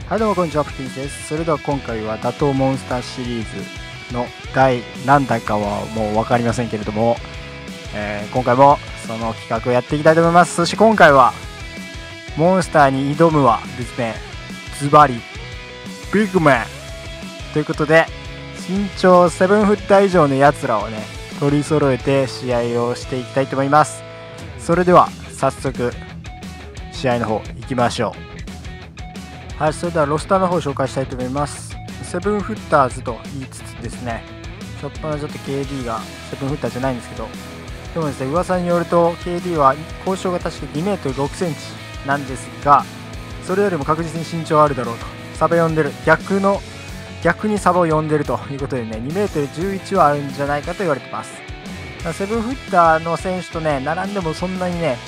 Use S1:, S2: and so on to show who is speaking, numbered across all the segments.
S1: はいどうもこんにちは、プティです。それでは今回は打倒モンスターシリーズの第何弾かはもう分かりませんけれども、今回もその企画をやっていきたいと思います。そして今回はモンスターに挑むはですね、ズバリビッグマンということで、身長7フッター以上のやつらをね取り揃えて試合をしていきたいと思います。それでは早速試合の方行きましょう。はい、それではロスターの方を紹介したいと思います。7フッターズと言いつつですね、ちょっとKD が7フッターじゃないんですけど、でもですね、噂によると KD は交渉が確か 2m6cm なんですが、それよりも確実に身長あるだろうと、サバ読んでる、逆にサバを読んでるということでね、2m11はあるんじゃないかと言われてます。7フッターの選手とね並んでもそんなにね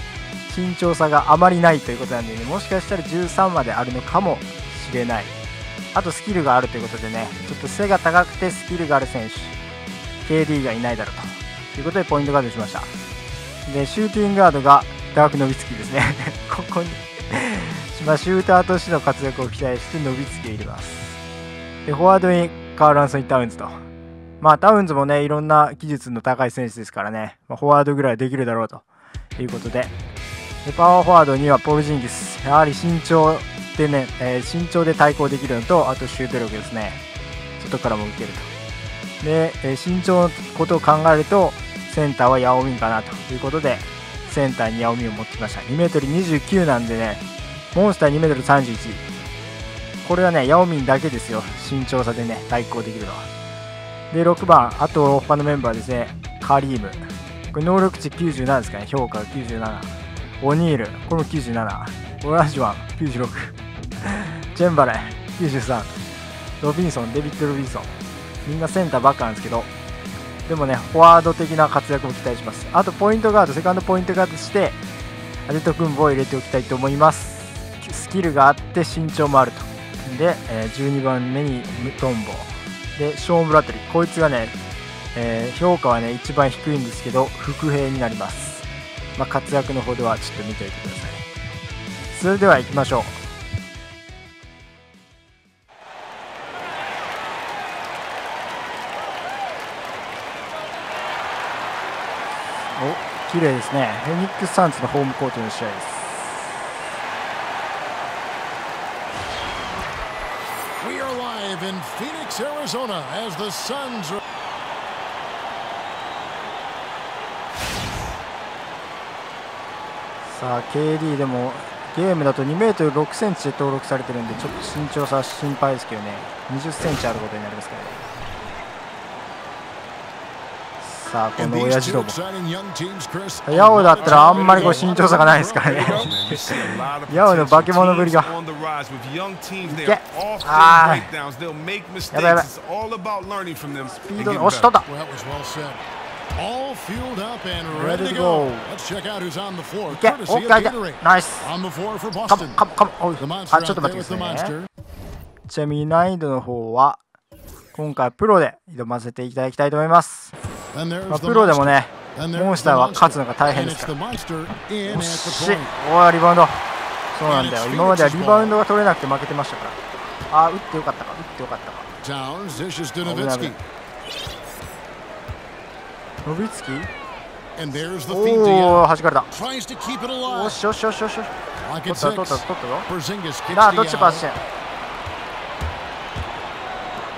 S1: 身長差があまりないということなんでね、もしかしたら13まであるのかもしれない。あとスキルがあるということでね、ちょっと背が高くてスキルがある選手 KD がいないだろうということでポイントガードしました。でシューティングガードがダークノビツキですねここにシューターとしての活躍を期待してノビツキを入れます。でフォワードにカール・アンソニー・タウンズと、タウンズもねいろんな技術の高い選手ですからね、フォワードぐらいできるだろうということで、パワーフォワードにはポルジンギス、やはり身長でね、身長で対抗できるのと、あとシュート力ですね、外からも受けると。で、身長のことを考えるとセンターはヤオミンかなということで、センターにヤオミンを持ってきました。 2m29 なんでね、モンスター 2m31、 これはねヤオミンだけですよ、身長差でね対抗できるのは。で6番、あと他のメンバーですね、カリーム、これ能力値97ですかね、評価が97、オニール、これも97、オランジワン96、ジェンバレン93、ロビンソン、デビッド・ロビンソン、みんなセンターばっかなんですけど、でもねフォワード的な活躍も期待します。あとポイントガード、セカンドポイントガードしてアデトクンボを入れておきたいと思います。スキルがあって身長もあると。で、12番目にムトンボでショーン・ブラッドリー、こいつがね、評価はね一番低いんですけど伏兵になります。活躍のほどはちょっと見ておいてください。それでは行きましょう。お、綺麗ですね。フェニックスサンズのホームコートの試合です。
S2: We are live in Phoenix, Arizona as the Suns are...
S1: KD でもゲームだと 2m6cm で登録されてるんで、ちょっと身長差心配ですけどね、20cm あることになりますからね。この親父ども、ヤオだったらあんまり身長差がないですからねヤオの化け物ぶりが、いけ、やばいやばい、スピード、押しとった、
S2: All fueled up and
S1: ready
S2: ready
S1: to
S2: to
S1: go.
S2: go. Let's check out who's on the floor.
S1: Okay,
S2: Courtesy of
S1: okay,
S2: Gatorade.
S1: nice.
S2: On the floor for
S1: カモ
S2: Boston.
S1: カモカモ、おい、
S2: The
S1: ちょ
S2: Monster
S1: っと
S2: out
S1: 待
S2: there
S1: って
S2: with
S1: くだ
S2: the
S1: さいね。
S2: Monster.
S1: ちなみに難易度の方は今回プロで挑ませていただきたいと思います。
S2: And there's the
S1: プロでも
S2: Monster.
S1: ね
S2: And there's
S1: モンス
S2: the
S1: ターは
S2: Monster.
S1: 勝つのが大変
S2: And
S1: です
S2: it's
S1: か
S2: the
S1: ら。
S2: Monster in
S1: お
S2: at
S1: っ
S2: the
S1: し、
S2: point.
S1: おい、リバウンド、そうなんだよ、今まではリバウンドが取れなくて負けてましたから。打ってよかったか、打ってよかったか。
S2: Towns dishes to
S1: 危ない危ない。
S2: Nowitzki.
S1: ノビツキ、
S2: And there's the
S1: お
S2: feed to
S1: お、
S2: Yao.
S1: 弾かれた。
S2: Tries to keep it
S1: お
S2: alive.
S1: しよしよしよしよし、
S2: Lock
S1: 取
S2: at
S1: った取った
S2: 6.
S1: 取ったぞ。
S2: Porzingis
S1: さあ
S2: kicks
S1: どっ
S2: to
S1: ちパスしてん、
S2: Yao.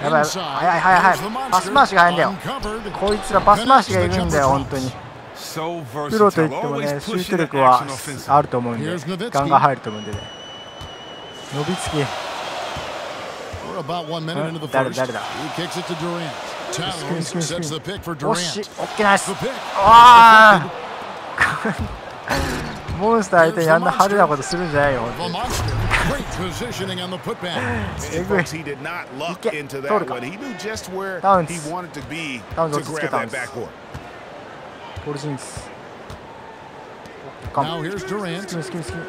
S1: やばい、
S2: Inside.
S1: 早い早い早い、
S2: There's the
S1: パス
S2: Monster.
S1: 回しが早いんだよ。
S2: Uncovered.
S1: こいつらパス回しがいるんだよ本当に。プロといってもねシュート力はあると思うんで、ガンガン入ると思うんでね。ノビツキ、
S2: We're about 1 minute into the
S1: 誰
S2: first.
S1: 誰だ、
S2: He kicks it to Durant. Towns sets the pick for
S1: おし、
S2: Durant.
S1: オッケーナイス。
S2: The pick.
S1: ああモンスター相手にあんな派手なことするんじゃないよ。
S2: The Monster. Great positioning on the putback.
S1: えぐい。
S3: He did not luck
S1: Okay,
S3: into
S1: total.
S3: that one. He knew just where
S1: Towns.
S3: he wanted to be
S1: Towns
S3: to
S1: 落ち着
S3: grab
S1: けたん
S3: that
S1: です。
S3: backboard.
S1: ポルジンギス。
S2: Now here's Durant.
S1: スキミスキミスキミ。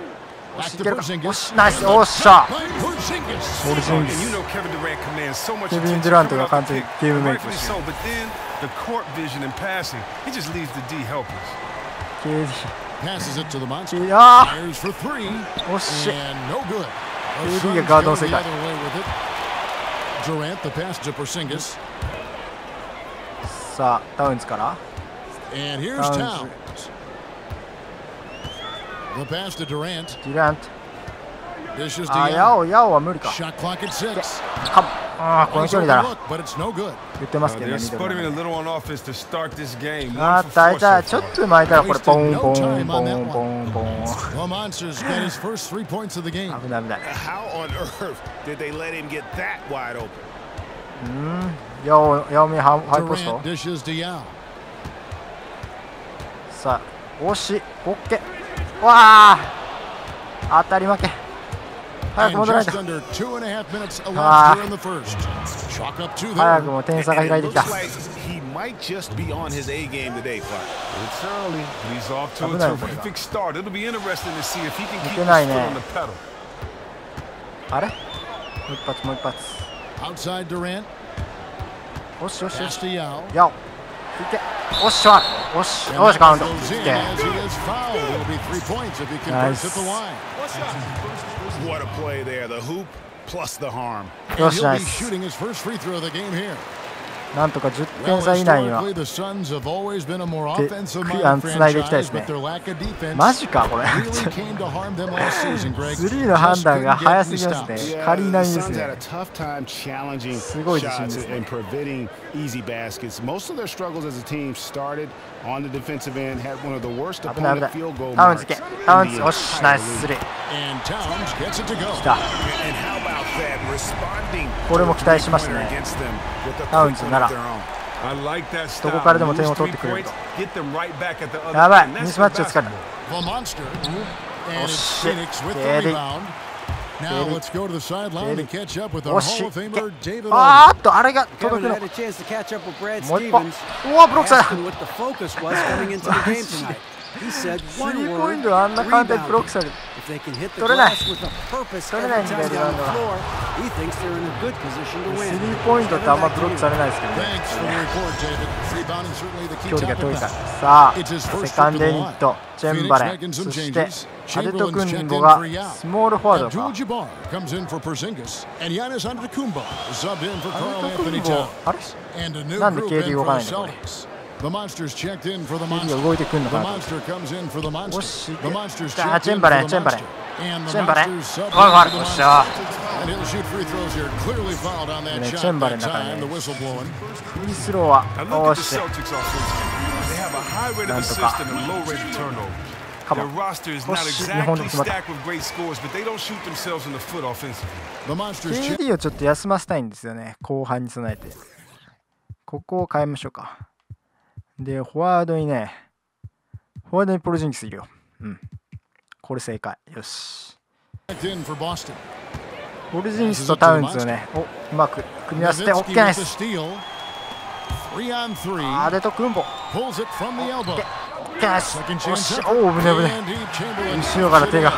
S1: お
S2: Back
S1: し、い
S2: to
S1: けるか。お
S2: Porzingis.
S1: し、ナイス、おっしゃ。
S2: By Porzingis.
S1: ポルジンギ
S4: And you
S1: ス。
S4: know Kevin Durant commands so much
S1: ケビン・
S4: attention
S1: デュラント
S4: coming
S1: が
S4: off
S1: 完
S4: the
S1: 全に
S4: pick.
S1: ゲームメイク
S4: Rightfully
S1: してる。
S4: so, but then the court vision and passing, he just leaves the D helpless.
S1: KD。
S2: Passes it to the Monster.
S1: あ
S2: Fires for three.
S1: あ、おっし。
S2: And no good.
S1: KD がガードの世界。
S2: Durant, the pass to Porzingis.
S1: さあタウンズから
S2: And here's
S1: タウン
S2: Towns. The pass to Durant.
S1: デュラント。
S2: Dishes
S1: あ
S2: to
S1: ヤオ
S2: Young.
S1: ヤオは無理か。
S2: Shot clock at 6.
S1: あこの
S2: Nice
S1: 距離だな。
S2: overlook, but it's no good.
S1: 言ってますけど
S4: They're
S1: ね。ミドル
S4: sputtering
S1: な
S4: a
S1: んで
S4: little on offense to start this game.
S1: あ
S4: One
S1: ー
S4: for
S1: 大
S4: four
S1: 体
S4: so
S1: ちょ
S4: far.
S1: っと巻いたらこれボンボンボン
S2: Wasted
S1: ボ
S2: no time
S1: ン
S2: on that
S1: ボンボン。
S2: The Monsters got his first 3 points of the game.
S1: 危ない危ない。
S3: How on earth did they let him get that wide open?
S1: ヤオミハイポス
S2: Durant
S1: ト。
S2: dishes to Young.
S1: さあ惜しい。オッケー。わあ当たり負け。早く
S2: And
S1: 戻らない
S2: just
S1: と。
S2: under 2.5 minutes
S1: Ah.
S2: elapsed during the first. Chalk up 2
S1: 早
S2: there.
S1: くも点差が開いてき
S3: Looks
S1: た。
S3: like he might just be on his A game today, Clark.
S4: It's early. He's off to a
S1: 危ないこれが。
S4: terrific start. It'll be interesting to see if he can keep
S1: い
S4: his
S1: けない
S4: foot
S1: ね。
S4: on the pedal.
S1: あれもう一発もう一発。
S2: Outside Durant.
S1: よしよしよ
S2: Pass
S1: し。
S2: to Yao.
S1: ヤオ。いけ。おっしゃ。おし。
S2: And
S1: よし
S2: that
S1: カウント。
S2: goes
S1: い
S2: in
S1: け。
S2: as he is fouled. It'll be 3 points if he converts at the line.
S3: What a play there. The hoop plus the harm.
S1: よ
S2: And
S1: し
S2: he'll
S1: ナイ
S2: be
S1: ス。
S2: shooting his first free throw of the game here.
S1: なんとか10
S2: Well,
S1: 点差以内には。
S2: historically, the Suns have always been a more
S1: で
S2: offensive-minded
S1: 繋いでいきたいで
S2: franchise,
S1: すね
S2: but their lack of defense
S1: マジかこれ。
S2: really came to harm them last season, Greg.
S1: スリーの判断が
S2: Just couldn't
S1: 早
S2: get
S1: す
S2: any
S1: ぎますね。
S2: stops.
S1: 仮
S3: the
S1: 並みです
S3: Suns had a
S1: ね。
S3: tough time challenging
S1: すごい自信で
S3: shots
S1: すね。
S3: and preventing easy baskets. Most of their struggles as a team started on the defensive end, had one of the worst
S1: 危ない危な
S3: opponent
S1: い
S3: field goal
S1: タウン
S3: marks
S1: ズけ
S3: in
S1: タウンズ
S3: the
S1: よしナイス
S3: entire
S1: スリー
S2: And Towns gets it to go.
S1: 来た
S3: league. And how about that responding
S1: これも期待しますね
S3: against them with a
S1: タウン
S3: quick
S1: ズ
S3: one
S1: なら
S3: of their own.
S4: I like that style.
S1: どこからでも
S4: Lose
S1: 点を取
S4: 3
S1: ってくれると
S4: points, get them right back at the other
S1: やばい
S4: end.
S1: ミ
S4: That's
S1: スマッ
S4: good
S1: チをつかれ
S4: basketball.
S2: The Monster. And it's
S1: shit.
S2: Phoenix with the
S1: Daddy.
S2: rebound. Now
S1: Daddy.
S2: let's go to the sideline
S1: Daddy.
S2: and catch up with our
S1: お
S2: Hall
S1: し
S2: of Famer David
S1: あ
S2: Logan.
S1: ーっとあれが届
S5: Kevin
S1: くの
S5: had a chance to catch up with Brad
S1: もう一本
S5: Stevens.
S1: うわブロックされた
S5: Asking what the focus was coming into the game tonight. He said
S1: ス
S5: one
S1: リーポイ
S5: word,
S1: ントあんな簡単にブロック
S5: rebounding.
S1: される
S5: If they can hit the
S1: 取れない
S5: glass with a purpose
S1: 取れ
S5: every
S1: ないんだよ
S5: time
S1: リバウ
S5: down
S1: ンド
S5: the
S1: が
S5: floor, he thinks they're in a good position to
S1: ス
S5: win.
S1: リーポイントってあんまブロックされないですけどね
S2: Thanks for the report, David. Rebounding certainly the key
S1: 距離が
S2: topic
S1: 遠いから
S2: now.
S1: さあ
S2: It's his
S1: セ
S2: first
S1: カン
S2: trip
S1: ド
S2: to
S1: ユ
S2: the
S1: ニ
S2: line.
S1: ットチェンバレン
S2: Phoenix making
S1: そ
S2: some
S1: して
S2: changes.
S1: アデト
S2: Chamberlain's
S1: クン
S2: checked
S1: ボ
S2: in
S1: が
S2: for Yao.
S1: スモールフォワードか
S2: Abdul-Jabbar comes in for Porzingis. And Giannis Antetokounmpo subbed in for
S1: ア
S2: Karl
S1: デトク
S2: Anthony
S1: ンボ
S2: Towns.
S1: あれ
S2: And a new
S1: なんで
S2: group
S1: KD
S2: in
S1: 動
S2: for
S1: かな
S2: the
S1: いんだこれ
S2: Celtics. The Monsters checked in for the
S1: KD が
S2: Monster.
S1: 動いてくんの
S2: The
S1: かな
S2: Monster comes in for the
S1: お
S2: Monster.
S1: し
S2: The Monsters
S1: あ
S2: checked
S1: チェ
S2: in
S1: ンバ
S2: for
S1: レン
S2: the
S1: チェンバレン
S2: Monster. And
S1: チ
S2: the
S1: ェンバレン
S2: Monsters subbed
S1: わか
S2: in
S1: る
S2: for
S1: お
S2: the
S1: っしゃ
S2: Monster. And he'll shoot free throws here. Clearly fouled on that
S1: ね
S2: shot.
S1: チェンバレン
S2: That
S1: の中
S2: time
S1: ね
S2: the whistle blowing.
S1: フリースローは
S4: Now look
S1: お
S4: at
S1: っ
S4: the
S1: し
S4: Celtics offensively. They have a high rate of
S1: なんとか
S4: assist and a low rate of turnover.
S1: Come
S4: Their
S1: on.
S4: roster is
S1: お
S4: not
S1: し日本で
S4: exactly
S1: 決まった
S4: stacked with great scores, but they don't shoot themselves in the foot offensively.
S2: The Monsters check.
S1: KD をちょっと休ませたいんですよね後半に備えてここを変えましょうかでフォワードにねフォワードにポルジンギスいるよこれ正解よし
S2: Checked in for Boston.
S1: ポルジンギスとタウンズをねうまく組み合わせて OK
S2: Nowitzki
S1: ナイ
S2: with the
S1: ス
S2: steal. 3 on 3.
S1: アデトクンボ
S2: Pulls it from the elbow.
S1: OKナイス
S2: Second
S1: お
S2: chance
S1: し
S2: effort.
S1: おお危ね危ね
S2: And Deep Chamberlain
S1: 後ろから手が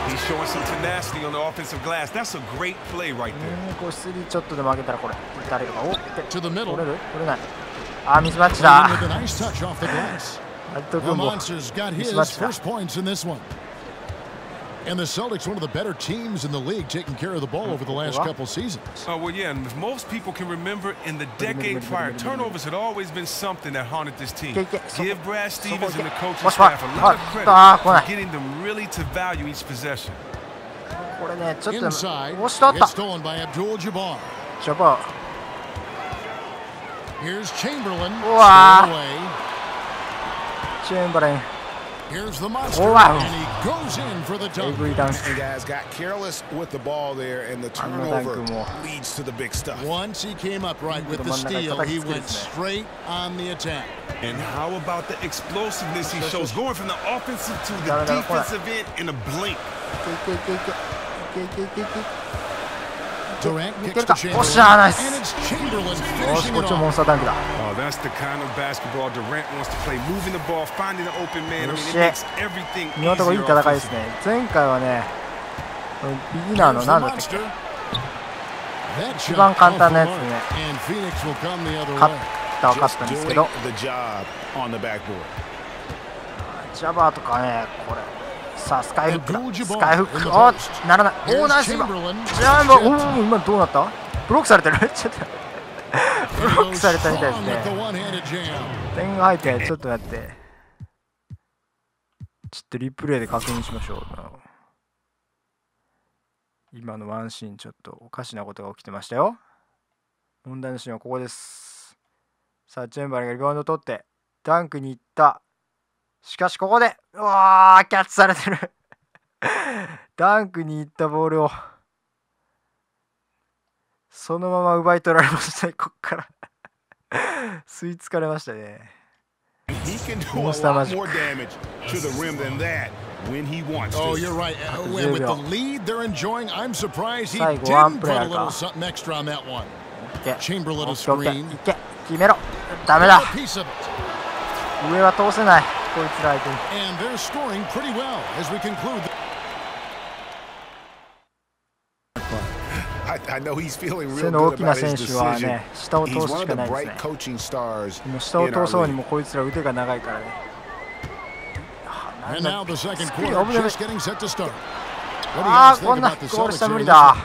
S4: He's showing some tenacity on the offensive glass. That's a great play right there.
S1: こうスリーちょっとでも上げたらこれ打たれるかお
S2: to the
S1: 取
S2: middle.
S1: れる取れないあミスマッチ
S2: Playing
S1: だ
S2: with a nice touch off the glass.
S1: アデト
S2: The
S1: クンボ
S2: Monsters got his
S1: Mismatch
S2: first points in this one. And the Celtics, one of the better teams in the league, taking care of the ball over the last couple seasons.
S4: Oh, well, yeah, and if most people can remember, in the decade prior, turnovers had always been something that haunted this team. Give Brad Stevens and the coaching staff a lot of credit for getting them really to value each possession.
S1: これねちょっと
S2: Inside,
S1: 押し取った
S2: gets stolen by Abdul-Jabbar.
S1: ジャバ
S2: Here's Chamberlain.
S1: Wow.
S2: Stolen away.
S1: ーチェンバレン
S2: Here's the Monster.
S1: Oh, wow.
S2: And he goes in for the
S1: エ
S2: dunk.
S1: グいダンク
S3: And guys got careless with the ball there, and the
S1: I'm not
S3: turnover
S1: thankful more.
S3: leads to the big stuff.
S2: Once he came up right with the steal, he went straight on the attack.
S4: And how about the explosiveness he shows, going from the offensive to the
S1: No, no, no,
S4: defensive end in a blink.
S1: いけいけいけいけいけいけいけ
S2: Durant
S1: Get
S2: kicks
S1: it
S2: to
S1: up.
S2: Chamberlain.
S1: Oh, shot, nice.
S2: And it's Chamberlain
S1: よし
S2: finishing
S1: こっ
S2: it
S1: ちもモン
S2: off.
S1: スターダンクだ
S4: Oh, that's the kind of basketball Durant wants to play, moving the ball, finding the open man. I mean, it
S1: Shit.
S4: makes everything
S1: 今のところいい
S4: easier
S1: 戦いです
S4: offensively.
S1: ね前回はねビギナーの
S2: Here's
S1: 何
S2: the
S1: だったっけ
S2: Monster. That
S1: 一番
S2: shot
S1: 簡単なや
S2: off
S1: つ
S2: the
S1: でね
S2: mark. And Phoenix will come the other
S1: 勝
S2: way.
S1: った分かったん
S3: Just
S1: ですけ
S3: doing
S1: ど
S3: the job on the backboard.
S1: ジャバーとかねこれさあスカイフックだ。スカイフック、おならない。おおナイス。今今どうなった？ブロックされてる。ちょっとブロックされたみたいですね。点が入って、ちょっと待って、ちょっとリプレイで確認しましょう。今のワンシーンちょっとおかしなことが起きてましたよ。問題のシーンはここです。さあチェンバレンがリバウンドを取ってダンクに行った。しかしここでうわーキャッチされてる。ダンクに行ったボールをそのまま奪い取られましたね。こっから吸い付かれましたね。モンスターマジック。
S2: Oh, you're right. With the lead they're enjoying, I'm surprised he
S1: 最後ワン
S2: didn't
S1: プレ
S2: put
S1: ー
S2: a
S1: か。
S2: little something extra on that one.
S1: Chamberlain
S2: a screen.
S1: いけ決めろ。ダメだ。
S2: Piece of it.
S1: 上は通せない。こいつら相手に。
S2: And they're scoring pretty well as we conclude.
S3: I know he's feeling
S1: 背
S3: real
S1: の大
S3: good
S1: きな
S3: about
S1: 選
S3: his
S1: 手は
S3: decision.
S1: ね、下を通
S3: He's
S1: す
S3: one
S1: し
S3: of
S1: か
S3: the
S1: ないです
S3: bright
S1: ね。
S3: coaching stars
S1: もう下を
S3: in
S1: 通
S3: our
S1: そうに
S3: league.
S1: もこいつら腕が長いからね。
S2: And now the second quarter just getting set to start.
S1: ああ、こんなゴール下無理だ。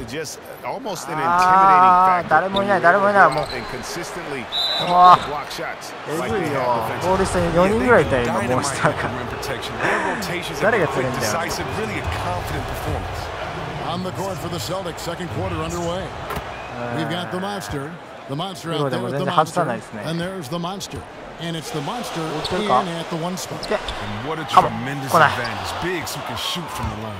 S3: Just almost an intimidating
S1: ああ、
S3: factor.
S1: 誰もいない、誰もいない。もう
S3: And consistently
S1: うわ
S3: block shots
S1: え
S3: like
S1: ぐい
S3: they
S1: よ。
S3: have
S1: ゴール下に4人ぐらいいたよ、今、モンスターが。 誰が釣れんだよ。
S2: On the court for the Celtics, second quarter underway. We've got the monster. The monster out there with the monster. And there's the monster. And it's the monster in at the one spot.
S4: And what a tremendous advantage. Bigs who can shoot from the line.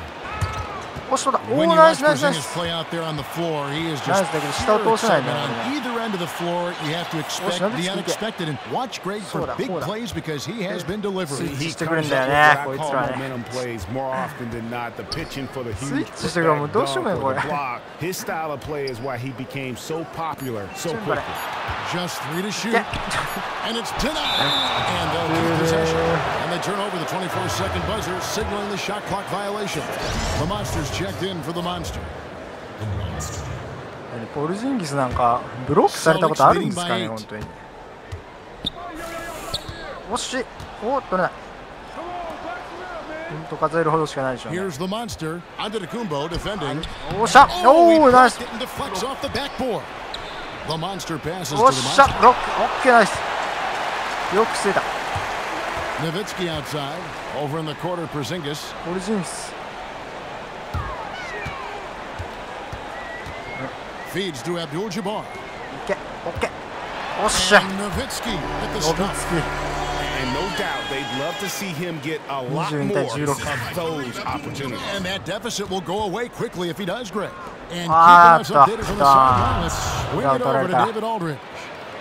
S1: おしとだ。お
S2: When
S1: お、
S2: you
S1: ナイ
S2: watch
S1: スナイスナイ
S2: Porzingis
S1: ス。
S2: play out there on the floor, he is
S1: ナイ
S2: just
S1: スだけど、下を
S2: pure
S1: 通せないんだ
S2: excitement
S1: よ
S2: on
S1: ね。
S2: either end of the floor. You have to expect the unexpected and watch Greg for big plays because he has been delivering.
S3: He
S1: Stick
S3: comes
S1: it in there,
S3: up with
S1: yeah,
S3: what I
S1: boy,
S3: call
S1: it's right.
S3: momentum plays more often than not. The pitching for the huge
S1: Switchしてくれ、もうどうしようもない、これ。
S3: block. His style of play is why he became so popular so quickly.
S2: Just 3 to shoot. And it's denied. And they'll keep possession. And they turn over the 24-second buzzer, signaling the shot clock violation. The Monsters checked in for the Monster.
S1: ポルジンギスなんかブロックされたことあるんですかね、本当に。おしい。お、取れない。本当数えるほどしかないでしょうね。
S2: Here's the Monster. Antetokounmpo defending.
S1: おっしゃ。おお、ナイス。
S2: Getting deflects off the backboard. The Monster passes
S1: お
S2: to
S1: っ
S2: the
S1: しゃ。
S2: Monster.
S1: ブロック。オッケー、ナイス。よく防いだ。
S2: Nowitzki outside. Over in the corner, Porzingis.
S1: ポルジンギス。
S2: Feeds to Abdul-Jabbar.
S1: いけ。オッケー。おっしゃ。
S2: And Nowitzki at the
S1: ノビ
S2: stop.
S1: ツ
S3: And no doubt they'd love to see him get a lot more of those opportunities.
S2: And that deficit will go away quickly if he does, Greg. And keeping
S1: Ah,
S2: us updated from the sideline, let's swing it over to
S1: da.
S2: David Aldridge.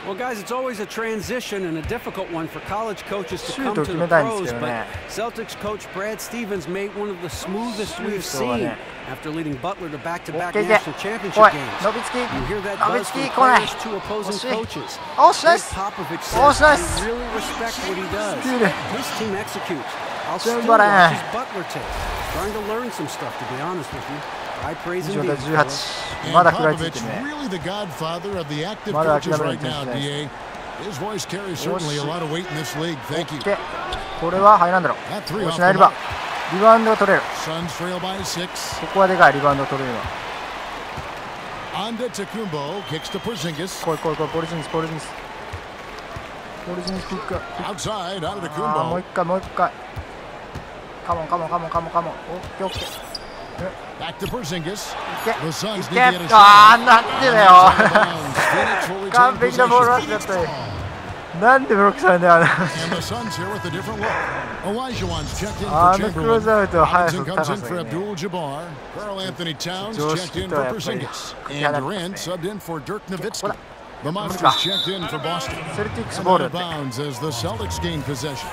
S5: Well, guys, it's always a transition and a difficult one for college coaches to come to the
S1: シュート決めたいんです
S5: pros,
S1: けどね。
S5: but Celtics coach Brad Stevens made one of the smoothest we've
S1: シュートは
S5: seen
S1: ね。
S5: after leading Butler to back-to-back
S1: OK いけ。
S5: national
S1: お
S5: championship
S1: い、
S5: games.
S1: ノビツキ。
S5: You hear that
S1: ノビ
S5: buzz
S1: ツ
S5: from
S1: キ来ない。
S5: players to opposing
S1: 惜しい。
S5: coaches.
S1: おし、ナイ
S5: Greg
S1: ス。
S5: Popovich
S1: おし、ナイ
S5: says
S1: ス。
S5: they really respect what he does.
S1: スティール。
S5: His team executes. I'll still
S1: Chamberlain.
S5: watch his Butler tape. Trying to learn some stuff, to be honest with you. I praise
S1: 以上
S5: indeed.
S1: だ18。
S2: And
S1: まだ食らいつい
S2: Popovich,
S1: てね。
S2: really the godfather of the active
S1: まだ
S2: coaches
S1: 諦めない
S2: right
S1: 選
S2: now,
S1: 手です。
S2: DA. His voice carries certainly a lot of weight in this league. Thank you.
S1: オッケー。これは入らんだろう。
S2: That three
S1: お
S2: off
S1: し
S2: the
S1: ないれば
S2: mark.
S1: リバウンドを取れる。
S2: Suns trail by 6.
S1: ここはでかい、リバウンドを取れるのは。
S2: Antetokounmpo kicks to Porzingis.
S1: 来い来い来い、ポルジンギス、ポルジンギス。ポルジンギスピックアップ。
S2: Outside,
S1: あー、もう
S2: Antetokounmpo.
S1: 一回、もう一回。カモンカモンカモンカモンカモン。オッケーオッケー。
S2: Back to Porzingis.
S1: いけ。
S2: The Suns
S1: い
S2: need
S1: け。
S2: to get a shot.
S1: あー、なんでだよ。
S2: Phoenix will retain
S1: 完璧なボール
S2: possession.
S1: はしちゃったよ。なんでブロックされるんだよ。
S2: And the Suns here with a different look. Olajuwon's checked in
S1: あ
S2: for
S1: のクローズアウトは速さ
S2: Chamberlain.
S1: と
S2: Robinson
S1: 高
S2: comes
S1: さ
S2: in for
S1: がね。
S2: Abdul-Jabbar. Karl Anthony Towns
S1: 常
S2: checked
S1: 識
S2: in
S1: とは
S2: for
S1: やっぱり
S2: Porzingis.
S1: 関係な
S2: And
S1: かったで
S2: Durant
S1: すね。
S2: subbed in for Dirk
S1: ほ
S2: Nowitzki.
S1: ら、
S2: The
S1: 無理
S2: Monsters
S1: か。
S2: checked in for Boston.
S1: セルティックス
S2: And
S1: ボー
S2: out
S1: ル
S2: of
S1: だって。
S2: bounds as the Celtics gain possession.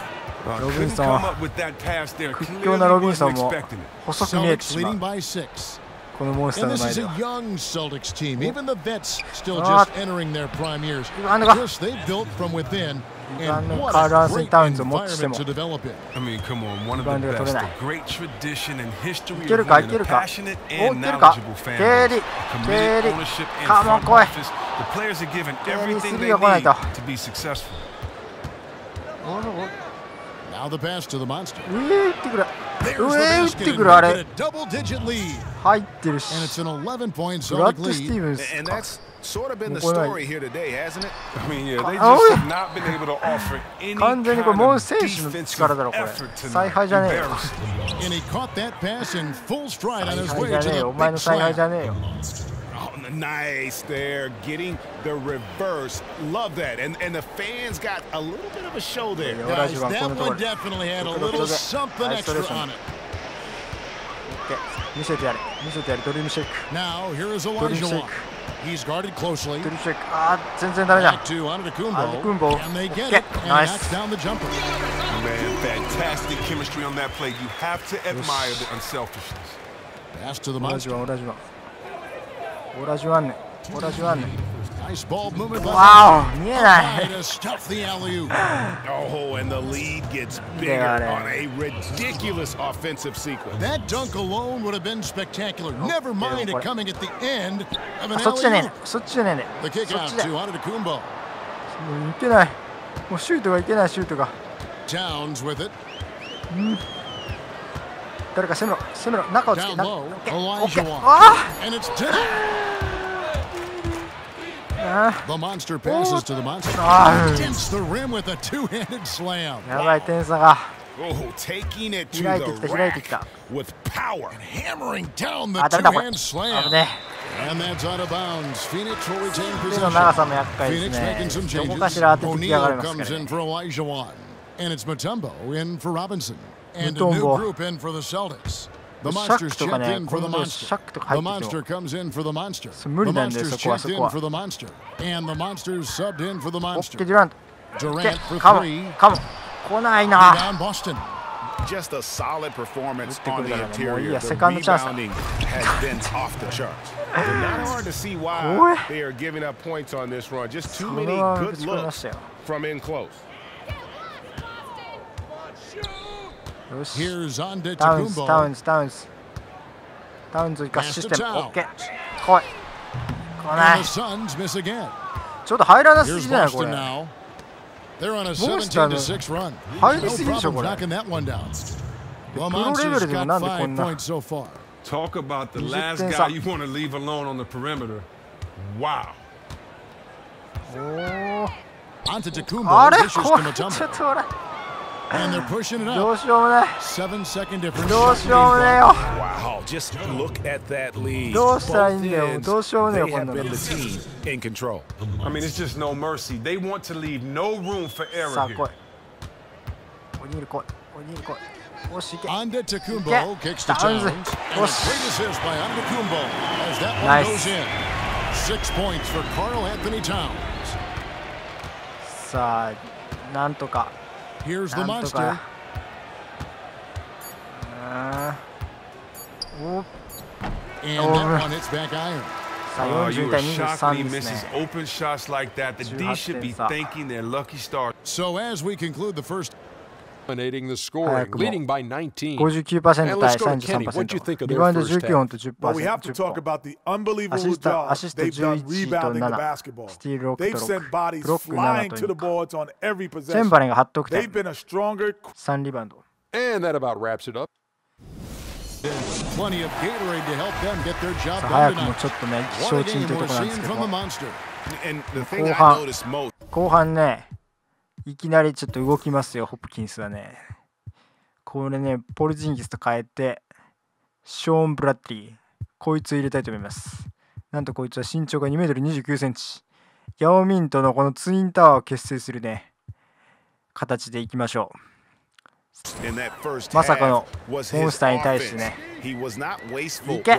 S4: Couldn't come up with that pass there.
S1: 屈
S4: Clearly
S1: 強なロビンソン
S4: wasn't
S1: も
S4: expecting it.
S1: 細く見えて
S2: Celtics
S1: しま
S2: leading
S1: う。
S2: by 6.
S1: このモンスター
S2: And
S1: の
S2: this
S1: 前
S2: is
S1: で
S2: a
S1: は。
S2: young Celtics team. Even the vets still
S1: Ah.
S2: just entering their prime years.
S1: Ano ka?
S2: Chris, they've built from within. And
S1: Ano,
S2: what
S1: Karl
S2: a
S1: Anthony
S2: great
S1: Towns を持ってしても。
S2: environment to develop in.
S4: I mean, come on, one of the
S1: Reboundが取れ
S4: best,
S1: ない。
S4: a great tradition and history
S1: いける
S4: of
S1: か、い
S4: running
S1: け
S4: a
S1: るか。
S4: passionate
S1: お、
S4: and
S1: いけるか。
S4: knowledgeable fan
S1: ケ
S4: base.
S1: リー、
S4: Committed
S1: ケリー。
S4: ownership and
S1: カモン
S4: front
S1: 来い。
S4: office. The players are given
S1: ケリー
S4: everything
S1: スリ
S4: they
S1: ーが来ない
S4: need
S1: と。
S4: to be successful.
S1: おお、
S2: Now the pass to the Monster.
S1: 行ってくれ。打ってくるあれ入ってるし、ブラッド・スティーブンスか。完全にこれモン選手の力だろこれ。采配じゃねえよ。采配じゃねえよ、お前の采配じゃねえよ。
S3: Nice there, getting the reverse. Love that. And the fans got a little bit of a show there.
S2: Guys, that one definitely had a little something extra on it.
S1: 見せてやれ、見せてやれ、ドリームシェイク。
S2: Now here is Elijah. He's guarded closely.
S1: ドリームシェイク、あー全然ダメじゃん。アデクンボ、
S2: and they get it and knocks down the jumper.
S4: Man, fantastic chemistry on that play. You have to admire the unselfishness.
S2: Pass to the monster.
S1: オラジュワンね、オラジュワンね。
S2: Nice ball movement.
S1: わお、見えない。
S2: To stuff the alley-oop.
S3: Oh, and the lead gets bigger on a ridiculous offensive sequence.
S2: That dunk alone would have been spectacular. Never mind it coming at the end of an
S1: そっちじゃねえね、
S2: alley-oop.
S1: そっちじゃねえね。
S2: The kick
S1: そっ
S2: out
S1: ちだ。
S2: to Antetokounmpo.
S1: いけない。もうシュートがいけない、シュートが。
S2: Towns with it.
S1: 誰か攻めろ、攻めろ、中をつけ。
S2: Down low.
S1: オッケー、
S2: Elijah.
S1: あ
S2: And it's Tim.
S1: あ
S2: The monster passes to the monster.
S1: あ
S2: Against the rim with a two-handed slam.
S1: やばい、点差が
S3: Oh, taking it to
S1: 開いてき
S3: the
S1: た、開いて
S3: rack
S1: きた。
S3: with power.
S2: Hammering down the
S1: あ、ダメだこれ。
S2: two-hand
S1: 危
S2: slam.
S1: ね
S2: And that's out of bounds. Phoenix will retain
S1: 手の長さも
S2: possession.
S1: 厄介で
S2: Phoenix
S1: す
S2: making
S1: ね。
S2: some
S1: どこかし
S2: changes.
S1: ら当ててきやがり
S2: O'Neal
S1: ますか
S2: comes
S1: ら
S2: in
S1: ね。
S2: for Elijah Wan. And it's Mutombo in for Robinson. And a
S1: Mutombo.
S2: new group in for the Celtics. The
S1: シャッ
S2: Monsters
S1: クとか
S2: checked
S1: ね、
S2: in
S1: こ
S2: for the
S1: のシ
S2: Monster.
S1: ャックとか
S2: The
S1: 入ってきて
S2: Monster
S1: も
S2: comes in for the Monster.
S1: 無
S2: The
S1: 理なんだよ、
S2: Monsters
S1: そこは、
S2: checked
S1: そこ
S2: in
S1: は。
S2: for the Monster. And the Monsters subbed in for the
S1: オッ
S2: Monster.
S1: ケー、デュラント。
S2: Durant for
S1: カモ
S2: three.
S1: カモ来ないな。
S2: Rebound Boston.
S3: Just a solid performance
S1: Take a
S3: on
S1: look
S3: the
S1: at it. Well,
S3: interior.
S1: yeah,
S3: The
S1: second chance.
S3: rebounding has been off the charts. Not hard to see why
S1: Boy.
S3: they are giving up points on this run. Just too
S1: そ
S3: many
S1: のまま
S3: good
S1: 打ち込みまし
S3: looks
S1: たよ。
S3: from in close.
S1: よし。
S2: Here's
S1: タウンズ、タウ
S2: Antetokounmpo.
S1: ンズ、タウンズ。タウンズ生かすシステム。オッケー。来い。来な
S2: And
S1: い。
S2: the Suns miss again.
S1: ちょっと入らなす
S2: Here's
S1: ぎじゃないこ
S2: Boston
S1: れ。
S2: now. They're on a
S1: モンスターの
S2: 17-6 run.
S1: 入り
S2: No
S1: すぎでしょ
S2: problem
S1: これ。
S2: knocking that one down. The
S1: プロレベ
S2: Monsters
S1: ルでも
S2: got
S1: なんでこ
S2: 5
S1: んな。
S2: points so far.
S4: Talk about the
S1: 20
S4: last
S1: 点差。
S4: guy you want to leave alone on the perimeter. Wow.
S1: おお。
S2: Antetokounmpo
S1: あれ
S2: dishes
S1: こ
S2: to
S1: れちょっ
S2: Mutombo.
S1: と俺。
S2: And they're pushing it
S1: ど
S2: up.
S1: うしようもない。
S2: 7-second difference.
S1: どうしようもねえよ。
S3: Wow, just look at that lead.
S1: どうしたらいいん
S3: Both
S1: だよ。
S3: ends,
S1: どうしようもねえ
S3: they
S1: よこん
S3: have
S1: なの。
S3: been the team in control.
S4: I mean, it's just no mercy. They want to leave no room for
S1: さ
S4: error
S1: あ来い。
S4: here.
S1: おにぎり来い。おにぎり来い。よし行け。
S2: Antetokounmpo
S1: Yeah.
S2: kicks to
S1: Towns.
S2: Towns. And a great assist by Antetokounmpo as that one
S1: Nice.
S2: goes in. 6 points for Karl Anthony Towns.
S1: さあなんとか。
S2: Here's the
S1: なんと
S2: monster.
S1: か。お
S2: And
S1: Over.
S2: that one hits back iron.
S1: さあ
S4: Oh,
S1: 42
S4: you
S1: 対
S4: were shocked when he
S1: 23です
S4: misses
S1: ね。
S4: open shots like that. The D should be
S1: 18点差。
S4: thanking their lucky stars.
S2: So as we conclude the first,
S6: Dominating the scoring, leading by 19.
S1: 59%
S6: And
S1: 対
S6: let's go to Kenny. What'd you think
S1: 33%。of リ
S6: their
S1: バウンド
S6: first
S1: 19
S6: half?
S1: 本と10%。
S7: Well, we have to
S1: 10
S7: talk
S1: 本
S7: about the unbelievable
S1: アシスト
S7: job
S1: 11
S7: they've done
S1: と
S7: rebounding the
S1: 7
S7: basketball.
S1: スティール6
S7: They've
S1: と
S7: sent
S1: 6
S7: bodies
S1: ブロック
S7: flying
S1: 7
S7: to
S1: と
S7: the
S1: 2
S7: boards on every
S1: チェン
S7: possession.
S1: バレンが8得
S7: They've
S1: 点
S7: been a stronger.
S1: 3リバウンド。
S6: And that about wraps it up.
S2: plenty of Gatorade to help them get their job
S1: さあ
S2: done
S1: 早くも
S2: tonight.
S1: ちょっとね
S2: What
S1: 承
S2: a
S1: 知と
S2: game
S1: いうとこ
S2: we're
S1: ろなんで
S2: seeing
S1: すけど
S2: from the
S1: も
S2: monster.
S3: And the thing I
S1: 後半
S3: noticed most.
S1: 後半ねいきなりちょっと動きますよホプキンスはね。これねポルジンギスと変えてショーン・ブラッドリーこいつ入れたいと思います。なんとこいつは身長が 2m29cm ヤオミンとのこのツインタワーを結成するね形でいきましょう。まさかのモンスターに対してねいけ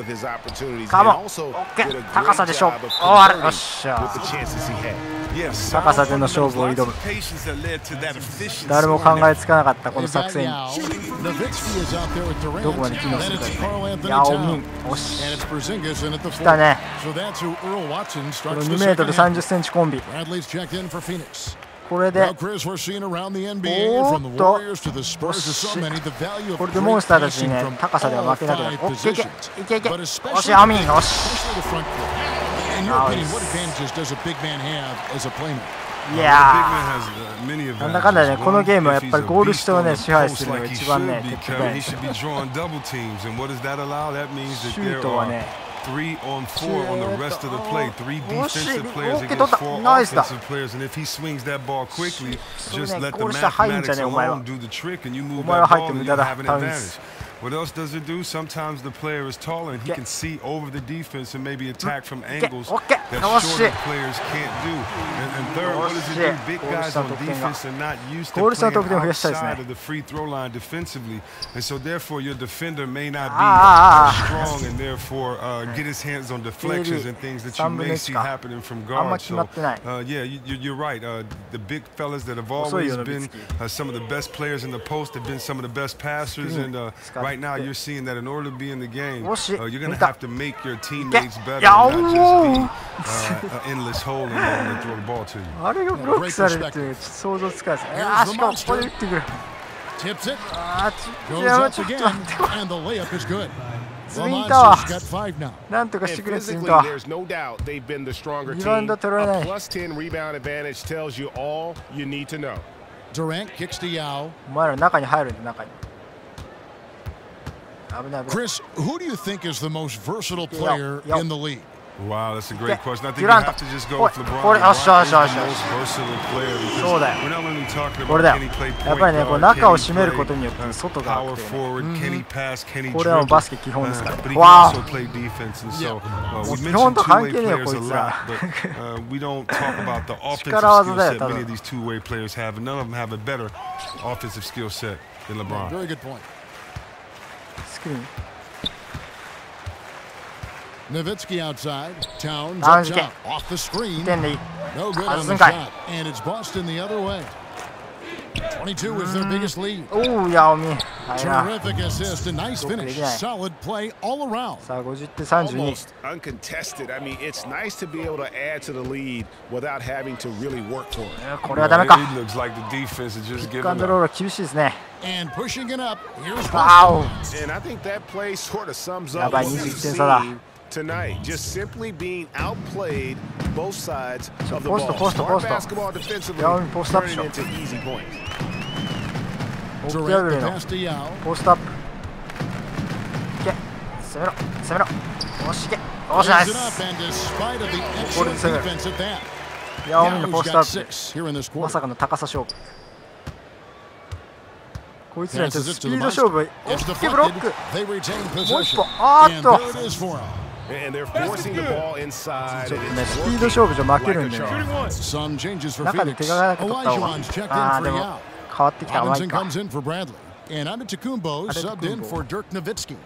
S1: カモンオッケー高さで勝負終わるよっしゃ高さでの勝負を挑む誰も考えつかなかったこの作戦どこまで機能するかヤオミンおし来たねこの 2m30cm コンビこれでおっとよしこれでモンスターたちにね高さでは負けなくなる。オッケーいけいけいけおしアミンよしいやー、なんだかんだね、このゲームはやっぱりゴール下をね支配するのが一番ね、シュートはね、
S4: 3 on 4 on the rest of the play. 3 defensive players against 4 offensive players, and if he swings that ball quickly, just let the mathematics alone do the trick, and you move that ball, and you have an advantage. What else does it do? Sometimes the player is taller and he can see over the defense and maybe attack from angles that shorter players can't do. And third, what does it do? Big guys on defense are not used to playing outside of the free throw line defensively, and so therefore your defender may not be strong and therefore get his hands on deflections and things that you may see happening from guards. So yeah, you're right. The big fellas that have always been some of the best players in the post have been some of the best passers, and right now you're seeing that in order to be in the game, you're going to have to make your teammates better, not just be an endless hole and throw the ball to you.
S1: あれがブロックされるって想像つかないですね。あー、しかもここで打ってくる。あー、ちょっと待って。ツインタワーなんとかしてくれ、ツインタワー。リバウンド取られない。お前ら中に入るんだ、中に。
S2: Chris, who do you think is the most versatile player in the league?
S4: Wow, that's a great question. I think you have to just go with LeBron.
S1: Most versatile
S4: player. We're not only talking about can he play point guard, power forward, can he pass, can he dribble, but he can also play defense. And so we mentioned two-way players a lot, but we don't talk about the offensive skill set many of these two-way players have, and none of them have a better offensive skill set than LeBron.
S2: Very good point. Nowitzki outside. Towns up top. Off the screen. No good on the shot. And it's Boston the other way. 22 is their biggest lead. Terrific assist. A nice finish. Solid play all around.
S3: Almost uncontested. I mean, it's nice to be able to add to the lead without having to really work for it.
S4: It looks like the defense is just giving up.
S2: And pushing it up. Here's Boston.
S3: And I think that play sort of sums up what we've seen tonight. Just simply being outplayed both sides of the ball. Smart basketball defensively turning into easy points.
S2: Durant the pass to Yao.
S1: Post up.
S2: Nice. And despite of the excellent defense at that, Yao's got 6 here in this quarter.
S1: まさかの高さ勝負。こいつらにスピード勝負。オッケー、ブロック。もう一本。あーっと。
S3: And they're forcing the ball inside.
S1: ちょっとね、スピード勝負じゃ負けるんでね。中で手がなかった方が。あー、でも変わってきた。甘いか。
S2: And Antetokounmpo subbed in for Dirk Nowitzki.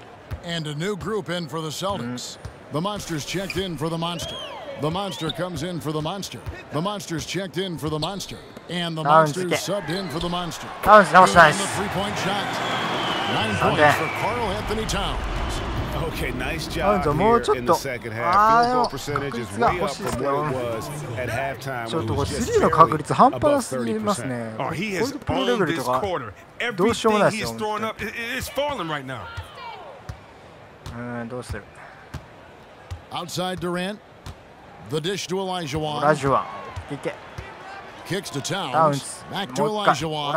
S2: And a new group in for the Celtics. The Monsters checked in for the Monster. The Monster comes in for the Monster. The Monsters checked in for the Monster. And the Monsters subbed in for the Monster.
S1: That was nice.
S2: The three-point shot. 9 points for Karl Anthony Towns.
S3: Okay, nice job here in the second half. Field goal percentage is way up from what it was at halftime.
S1: ちょっとこれ3の確率半端なすぎますね。これプロレベルとかどうしようもないですよ。どうする
S2: Outside Durant. The dish to Olajuwon. Kicks to Towns. Back to Olajuwon.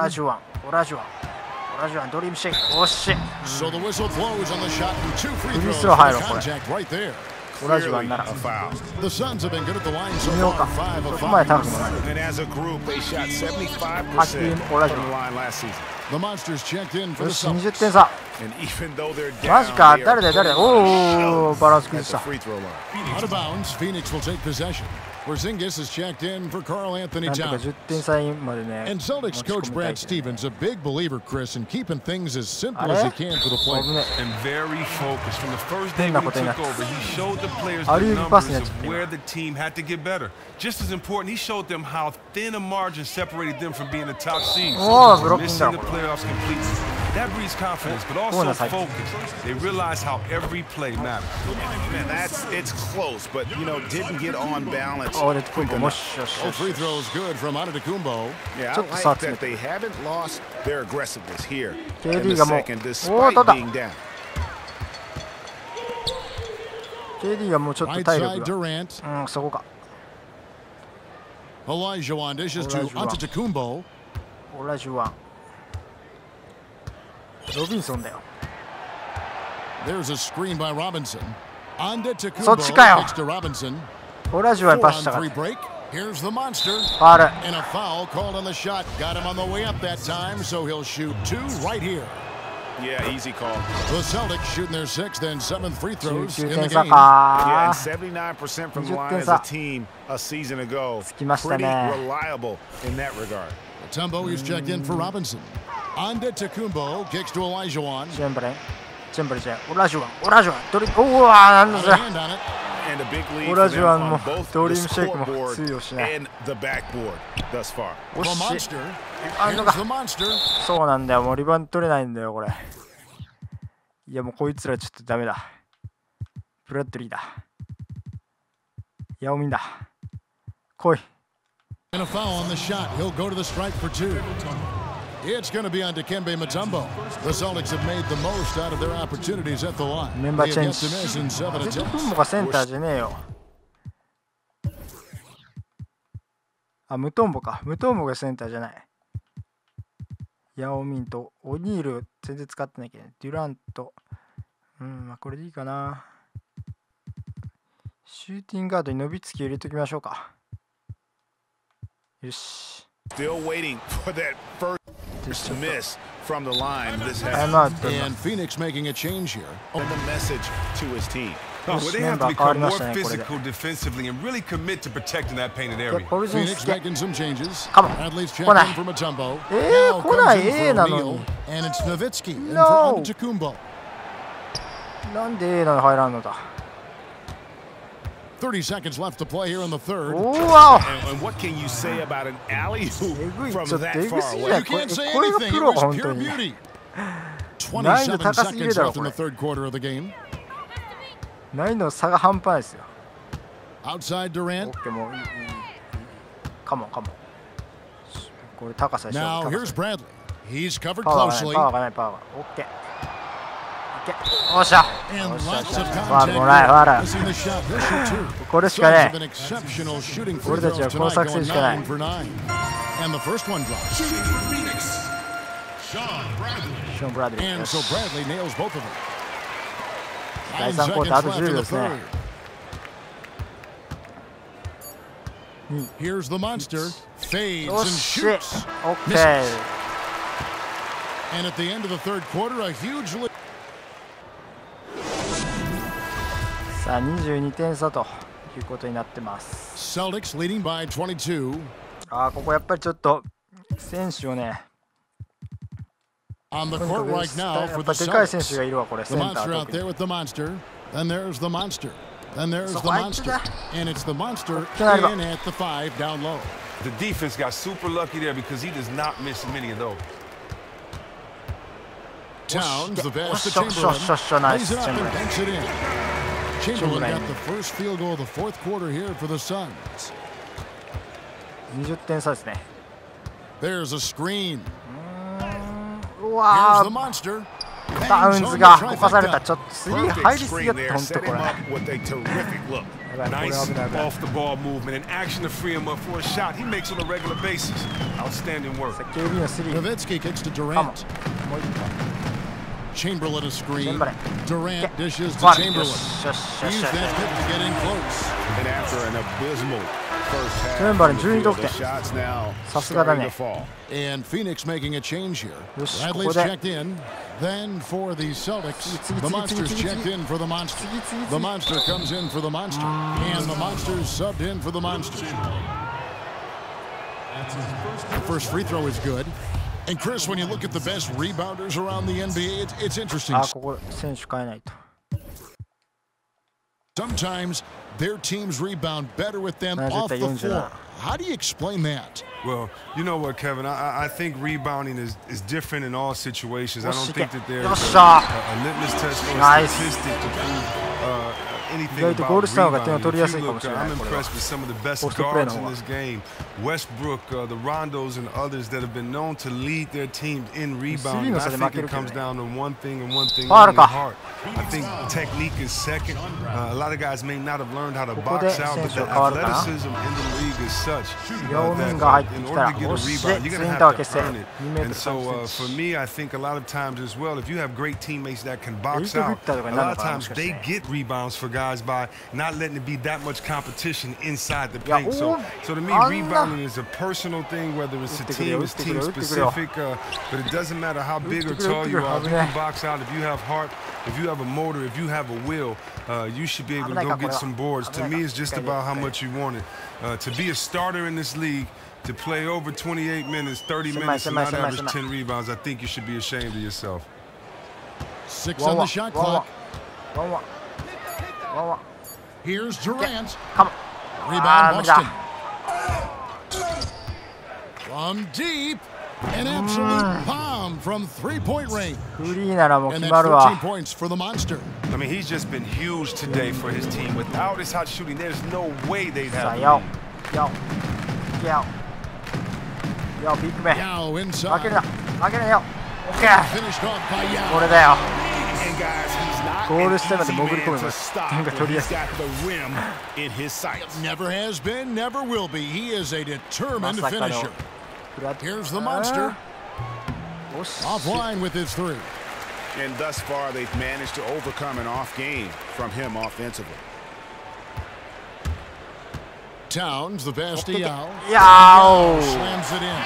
S2: So the whistle blows on the shot and 2 free throws. Contact right there. The Suns have been good at the line so far. 5 of 5.
S3: And as a group, they shot 75% from the line last season.
S2: The Monsters checked in for the Celtics.
S1: 20点差。
S3: And even though they're down,
S1: マジか、誰だ。おお、バランス崩した。
S2: Out of bounds, Phoenix will take possession. Porzingis is checked in for Karl Anthony Towns. And Celtics coach Brad Stevens, a big believer, Chris, in keeping things as simple as he can for the players.
S4: And very focused. From the first day when he took over, he showed the players the numbers of where the team had to get better. Just as important, he showed them how thin a margin separated them from being the top seeds. Missing the playoffs completely. That breeds confidence, but also focus. They realize how every play matters.
S3: Man, it's close, but didn't get on balance.
S2: Both free throws good from Antetokounmpo.
S3: Yeah, I like that they haven't lost their aggressiveness here in the second, despite being down.
S2: Right side Durant. Olajuwon dishes to Antetokounmpo.
S1: オラジュワン。ロビンソンだよ。
S2: There's a screen by Robinson.
S1: そっちかよ。
S2: Antetokounmpo to Robinson.
S1: オラジュワンパスしたか
S2: 4 on
S1: っ
S2: 3 break. Here's the monster.
S1: た。ファール。
S2: And a foul called on the shot. Got him on the way up that time, so he'll shoot 2 right here.
S3: Yeah, easy call.
S2: The Celtics shooting their 6th and 7th free throws in
S1: 19
S2: the
S1: 点差
S2: game.
S3: Yeah,
S1: か
S3: and 79% from the
S1: 20
S3: line
S1: 点
S3: as
S1: 差
S3: a team a season ago.
S1: つきました
S3: Pretty
S1: ね。
S3: reliable in that regard.
S2: Tumbo is checked in for Robinson. Antetokounmpo kicks to Olajuwon.
S1: チェンバレン。チェンバレンじゃない。オラジュワン。オラジュワン。ドリおわー、なんだ
S2: Got
S1: そ
S2: a
S1: れ。
S2: hand on it.
S3: And a big lead
S1: オ
S3: for
S1: ラジュ
S3: them
S1: ワンも
S3: on both
S1: ドリー
S3: the
S1: ムシェイクも
S3: scoreboard
S1: 通用しない。
S3: and the backboard thus far.
S1: お
S2: The
S1: し。
S2: monster.
S1: あんの
S2: Here's
S1: か。
S2: the monster.
S1: そうなんだよ。もうリバウンド取れないんだよ、これ。いや、もうこいつらちょっとダメだ。ブラッドリーだ。ヤオミンだ。来い。
S2: And a foul on the shot. He'll go to the strike for 2. It's going to be on Dikembe Mutombo. The Celtics have made the most out of their opportunities at the line.
S1: メンバー
S2: They
S1: チ
S2: have
S1: ェン
S2: yet
S1: ジ。
S2: to miss in 7
S1: ゼト
S2: attempts.
S1: 君もがセンターじゃねえよ。あ、ムトンボか。ムトンボがセンターじゃない。ヤオミンとオニール全然使ってないけど、デュラント。まあこれでいいかな。シューティングガードに伸びつき入れときましょうか。よし。
S3: Still waiting for that first miss from the line. This
S1: タイ
S3: has
S1: ムアウト。
S2: And Phoenix making a change here.
S3: been the message to his team.
S4: Well, they have to
S1: メンバー変わり
S4: become
S1: ま
S4: more
S1: したね、これで。
S4: physical defensively and really commit to protecting that painted
S1: で
S4: area.
S1: ポルジン
S2: Phoenix
S1: スケ。
S2: making some changes.
S1: Come on.
S2: Bradley's checked
S1: 来ない。
S2: in for Mutombo.
S1: 来
S2: Now
S1: ない。
S2: comes in
S1: A
S2: for
S1: なの
S2: O'Neal.
S1: に。
S2: And it's Nowitzki in
S1: No.
S2: for Antetokounmpo.
S1: なんで A なの入らんのだ。
S2: 30 seconds left to play here in the third.
S1: おわ
S3: And what can you say about an alley-oop
S1: えぐい。
S3: from
S1: ちょっと
S3: that
S1: えぐ
S3: far
S1: すぎ
S3: away?
S1: ない。
S2: You
S1: これ
S2: can't say
S1: これが
S2: anything.
S1: プ
S2: It
S1: ロが
S2: was
S1: 本
S2: pure
S1: 当に。
S2: beauty.
S1: 難易度
S2: 27
S1: 高すぎる
S2: seconds
S1: だろ
S2: left in
S1: こ
S2: the
S1: れ。
S2: third quarter of the game.
S1: 難易度の差が半端ないですよ。
S2: Outside
S1: オ
S2: Durant.
S1: ッケーもういい。カモンカモン。これ高さでしょ。
S2: Now
S1: 高
S2: here's
S1: さ。
S2: Bradley. He's covered
S1: パワーがない
S2: closely.
S1: パワーがないパワーが。オッケー。オッケー。おっしゃ。
S2: And
S1: おっしゃおっ
S2: lots
S1: しゃ。
S2: of
S1: ファール
S2: contact.
S1: もらえファール。
S2: Missing the shot. He'll shoot two.
S1: これしか
S2: Suns
S1: ね
S2: have been exceptional shooting free
S1: 俺たち
S2: throws
S1: はこの
S2: tonight,
S1: 作戦
S2: going
S1: しかない。
S2: 9 for 9. And the first one drops.
S1: ショーン・ブラッドリー。
S2: And
S1: よ
S2: so
S1: し。
S2: Bradley nails both of them.
S1: 第
S2: 9
S1: 3クォーターあと
S2: seconds
S1: 10
S2: left in
S1: 秒
S2: the
S1: ですね。
S2: third. Here's the monster. Fades
S1: よ
S2: and
S1: し。
S2: shoots.
S1: オッケー。
S2: And at the end of the third quarter, a huge lead.
S1: さあ22点差ということになってます。
S2: Celtics leading by 22.
S1: ここやっぱりちょっと選手をね、
S2: On the
S1: とにか
S2: court
S1: く
S2: right
S1: や
S2: now
S1: っ
S2: for
S1: ぱ
S2: the
S1: でかい選手
S2: Celtics.
S1: がいるわこれ
S2: The
S1: センタ
S2: monster
S1: ー
S2: out
S1: 特
S2: there
S1: に。
S2: with the monster. Then there's the monster. Then there's
S1: So
S2: the
S1: why
S2: monster.
S1: did that?
S2: And it's the monster
S1: Can I-
S2: in at the 5 down low.
S4: The defense got super lucky there because he does not miss many of those.
S2: Towns, the pass to
S1: しょしょしょしょナイ
S2: Chamberlain.
S1: ス
S2: Lays it
S1: チェ
S2: up
S1: ンブレ
S2: and
S1: ン。
S2: banks it in. Chamberlain
S1: Chamberlain.
S2: got the first field goal of the fourth quarter here for the Suns.
S1: 20点差ですね。
S2: There's a screen.
S1: う
S2: Here's
S1: わ
S2: the
S1: ー
S2: monster.
S1: ダウン
S2: Bangs
S1: ズ
S2: on
S1: が
S2: the
S1: 犯された。
S2: trifecta.
S1: ちょっとスリー
S3: Perfect
S1: 入りすぎや
S3: screen
S1: った
S3: there,
S1: ほんと
S3: set
S1: こ
S3: him
S1: れ。
S3: up with a terrific look.
S1: やばいこれ
S4: Nice
S1: 危ない危ない。
S4: off the ball movement and action to free him up for a shot he makes on a regular basis. Outstanding work.
S1: さあ KB のスリー。
S2: Nowitzki kicks to
S1: カモン。
S2: Durant.
S1: もう一個。
S2: Chamberlain a screen.
S1: Chamberlain.
S2: Durant dishes
S1: フ
S2: to
S1: ァール。よ
S2: Chamberlain.
S1: しよしよし
S2: Use
S1: よし。
S2: that pick to get in close.
S3: And after an abysmal first half,
S1: Chamberlain,
S3: from the
S1: 12
S3: field,
S1: 得
S3: the
S1: 点。
S3: shots now
S1: さすがだ
S3: starting
S1: ね
S3: to。fall.
S2: And Phoenix making a change here.
S1: よし、
S2: Bradley's
S1: ここで。
S2: checked in. Then for the Celtics,
S1: 次
S2: the Monsters
S1: 次
S2: checked in for the Monster.
S1: 次次
S2: The Monster comes in for the Monster. And the Monsters subbed in for the Monster. The first free throw is good. And Chris, when you look at the best rebounders around the NBA, it's interesting.
S1: ここ選手変えないと。
S2: Sometimes their teams rebound better with them off the floor. How do you explain that?
S4: Well, you know what, Kevin? I think rebounding is different in all situations. I don't think that there's a litmus test or a
S1: Nice.
S4: statistic to prove anything about rebounding, if you look, I'm impressed with some of the best guards in this game. Westbrook, the Rondos, and others that have been known to lead their teams in rebounding. I think it comes down to one thing and one thing only: heart. I think technique is second. A lot of guys may not have learned how to box out, but the athleticism in the league is such that in order to get a rebound, you're going to have to earn it. And so for me, I think a lot of times as well, if you have great teammates that can box out, a lot of times they get rebounds for guys by not letting it be that much competition inside the paint. So to me, rebounding is a personal thing, whether it's a team, it's team specific, but it doesn't matter how big or tall you are. If you can box out, if you have heart, if you have a motor, if you have a will, you should be able to go get some boards. To me, it's just about how much you want it. To be a starter in this league, to play over 28 minutes, 30 minutes, and not average 10 rebounds, I think you should be ashamed of yourself.
S2: 6 on the shot clock. Here's Durant. Rebound Boston. From deep. An absolute bomb from three-point range. And that's 14 points for the Monster.
S4: I mean, he's just been huge today for his team. Without his hot shooting, there's no way they'd have
S1: Yao, big man.
S2: Yao inside.
S1: Finished
S2: off by Yao.
S3: And guys, he's not
S1: an easy
S3: man to stop when he's got the rim in his sights.
S2: Never has been, never will be. He is a determined finisher. Here's the Monster. Offline with his three.
S3: And thus far, they've managed to overcome an off game from him offensively.
S2: Towns, the pass to Yao. Slams it in.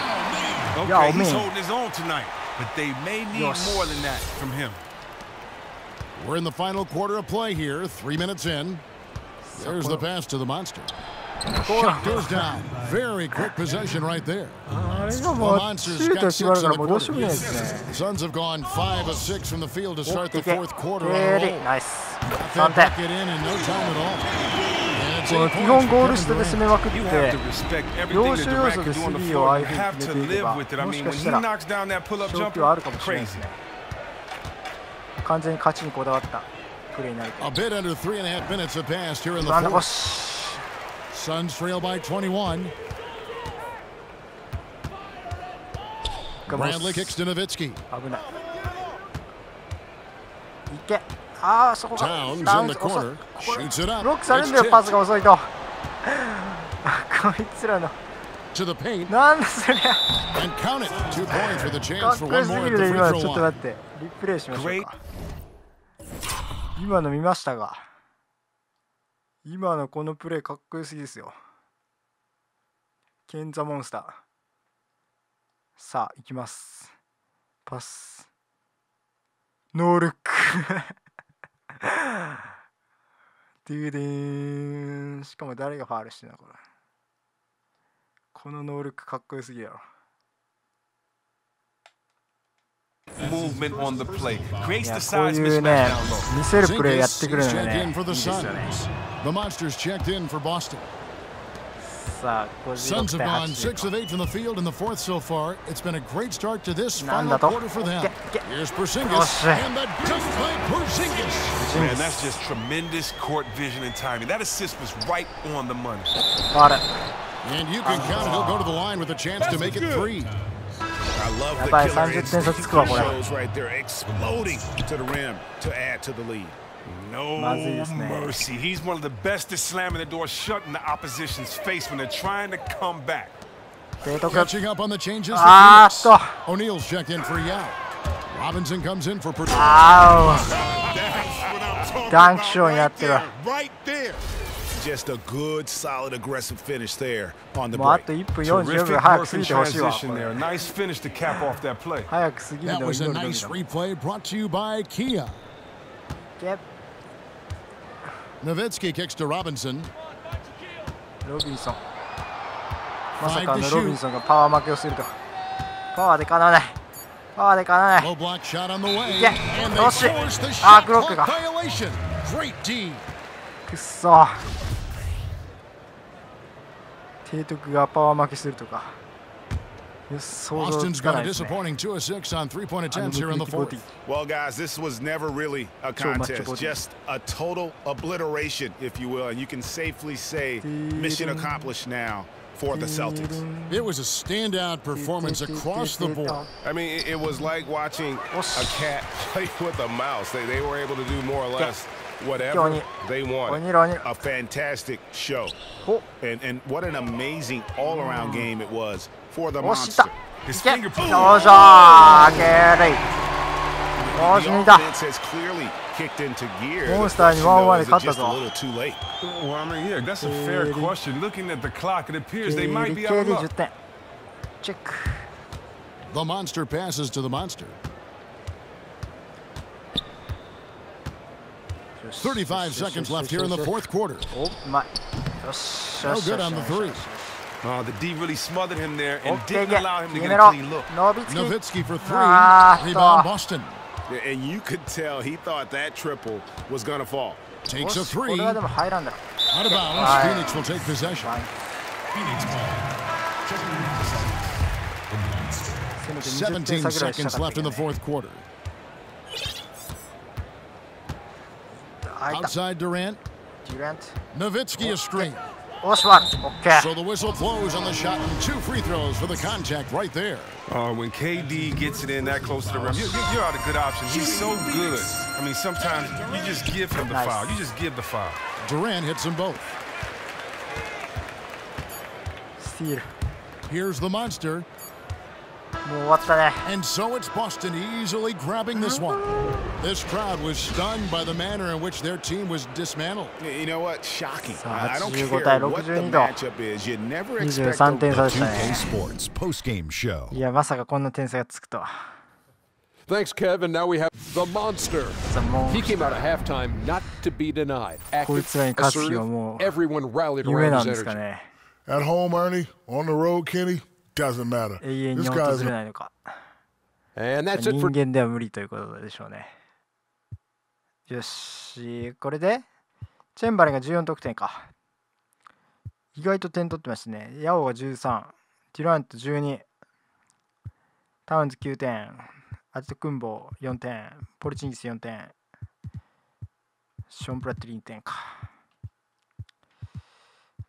S4: Okay, he's holding his own tonight, but they may need more than that from him.
S2: We're in the final quarter of play here, 3 minutes in. There's the pass to the Monster. Shot goes down. Very quick possession right there. The Monsters got 6 in the quarter. The Suns have gone 5 of 6 from the field to start the fourth quarter.
S1: Nice.
S2: Got that bucket in no time at all.
S1: 基本ゴール下で攻めまくって要所要所でスリーを相手に決めていけばもしかしたら勝機はあるかもしれないですね。完全に勝ちにこだわったプレーになると。
S2: A bit under 3.5 minutes have passed here in the fourth. Suns trail by 21. Bradley kicks to Nowitzki.
S1: 危ない。いけ。ああ、そこが。
S2: Towns in the corner. Shoots it up.
S1: ブロックされるんだよ、パスが遅いと。こいつらの。
S2: To the paint.
S1: なんだそれ。
S2: And count it. 2 points with a chance
S1: かっ
S2: for
S1: こよ
S2: one
S1: す
S2: more
S1: ぎ
S2: at
S1: る
S2: the
S1: ね、
S2: free
S1: 今
S2: throw
S1: ちょっと
S2: line.
S1: 待って。リプレイしましょうか。今の見ましたが。今のこのプレーかっこよすぎですよ。ケンザモンスター。さあ、行きます。パス。ノールック。ドゥーデーン。しかも誰がファールしてんだこれ。このノールックかっこよすぎやろ。
S4: Movement on the play. Creates the
S1: こう
S4: size
S1: いう
S4: mismatch
S1: ね、
S4: down low.
S1: 見せるプレーやってくるの
S2: Is
S1: よ
S2: checked
S1: ね。
S2: in
S1: いい
S2: for
S1: で
S2: the
S1: すよね。
S2: Suns. The Monsters checked in for Boston.
S1: さあ、
S2: Suns have gone
S1: 56.8
S2: 6 of 8 from the field in the fourth so far. It's been a great start to this
S1: なん
S2: final
S1: だと。
S2: quarter for them. Here's Porzingis
S1: よし。
S2: and the dunk by Porzingis.
S4: Man, that's just tremendous court vision and timing. That assist was right on the money.
S1: ファール。
S2: And you can count it. He'll go to the line with a chance to make it 3.
S3: I love the
S1: やばい、
S3: killer
S1: 30点差つくわ、これ。
S3: shows right there, exploding to the rim to add to the lead.
S4: No
S1: まずいですね。
S4: mercy. He's one of the best at slamming the door shut in the opposition's face when they're trying to come back.
S1: 提督。
S2: Catching up on the changes for
S1: あー
S2: Phoenix.
S1: っと。
S2: O'Neal's checked in for Yao. Robinson comes in for Porzingis.
S1: あ
S3: That's what I'm talking
S1: ダンク
S3: about
S1: ショーにな
S3: right
S1: ってるわ。
S3: there, right there. Just a good, solid, aggressive finish there on the
S1: もうあ
S3: break.
S1: と1分44
S4: Terrific
S1: 秒早く
S4: work
S1: 過
S4: in
S1: ぎてほしいわ。
S4: transition there. Nice finish to cap off that play.
S1: 早く過ぎる
S2: That
S1: のを
S2: was a
S1: 祈るのみ
S2: nice
S1: だ。
S2: replay brought to you by Kia.
S1: ゲッ
S2: Nowitzki kicks to Robinson.
S1: ロビンソン。まさかのロビンソンがパワー負けをすると。パワーでかなわない。パワーでかなわない。
S2: Low block shot on the way.
S1: いけ。
S2: And
S1: よ
S2: they
S1: し。
S2: force the
S1: あー、
S2: shot
S1: クロック
S2: clock
S1: が。
S2: violation. Great D.
S1: くっそ。提督がパワー負けするとか。
S2: Boston's got a disappointing 2 of 6 on 3-point attempts here in the fourth.
S3: Well, guys, this was never really a contest, just a total obliteration, if you will, and you can safely say mission accomplished now for the Celtics.
S2: It was a standout performance across the board.
S3: I mean, it was like watching a cat play with a mouse. They were able to do more or less whatever they wanted. A fantastic show. And what an amazing all-around game it was for the Monster.
S4: His fingerprint.
S3: The offense has clearly kicked into gear. It's just a little too late.
S4: Well, I mean, yeah, that's a fair question. Looking at the clock, it appears they might be out of luck.
S1: Check.
S2: The Monster passes to the Monster. 35 seconds left here in the fourth quarter. No good on the three.
S4: Oh, the D really smothered him there and didn't allow him to get a clean look.
S2: Nowitzki for three. Rebound Boston.
S3: And you could tell he thought that triple was going to fall.
S2: Takes a three. Out of bounds. Phoenix will take possession. Phoenix ball. 17 seconds left in the fourth quarter. Outside Durant. Nowitzki a screen. So the whistle blows on the shot and 2 free throws for the contact right there.
S4: When KD gets it in that close to the rim, you're out a good option. He's so good. I mean, sometimes you just give him the foul. You just give the foul.
S2: Durant hits them both.
S1: Steal.
S2: Here's the Monster. And so it's Boston easily grabbing this one. This crowd was stunned by the manner in which their team was dismantled.
S3: You know what? Shocking. I don't care what the matchup is. You never expect
S2: 2K Sports post-game show.
S1: いや、まさかこんな点差がつくとは。
S6: Thanks, Kevin. Now we have the Monster. He came out at halftime not to be denied. Active, assertive, everyone rallied around his energy.
S7: At home, Ernie. On the road, Kenny. Doesn't matter. This guy's
S6: 人
S1: 間では無理ということでしょうね。よし、これでチェンバレンが14得点か。意外と点取ってますね。ヤオが13、デュラント12、タウンズ9点、アテトクンボ4点、ポルチンギス4点、ショーン・プラットリー2点か。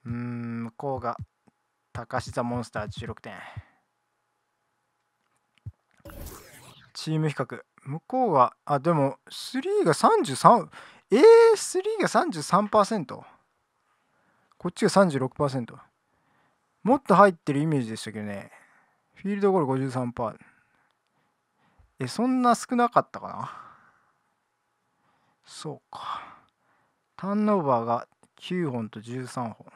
S1: 向こうが高志ザモンスター16点。チーム比較。向こうが、でも、3が33、3が 33%。こっちが 36%。もっと入ってるイメージでしたけどね。フィールドゴール 53%。そんな少なかったかな。そうか。ターンオーバーが9本と13本。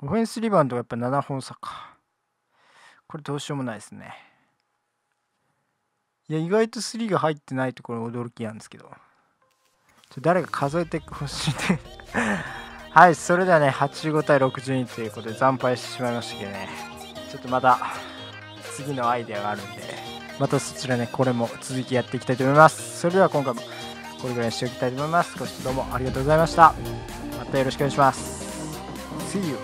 S1: オフェンスリバウンドがやっぱ7本差か。これどうしようもないですね。いや、意外と3が入ってないところ驚きなんですけど。誰か数えてほしいね。はい、それではね、85対62ということで惨敗してしまいましたけどね。ちょっとまた次のアイデアがあるんで、またそちらね、これも続きやっていきたいと思います。それでは今回もこれぐらいにしておきたいと思います。ご視聴どうもありがとうございました。またよろしくお願いします。See you!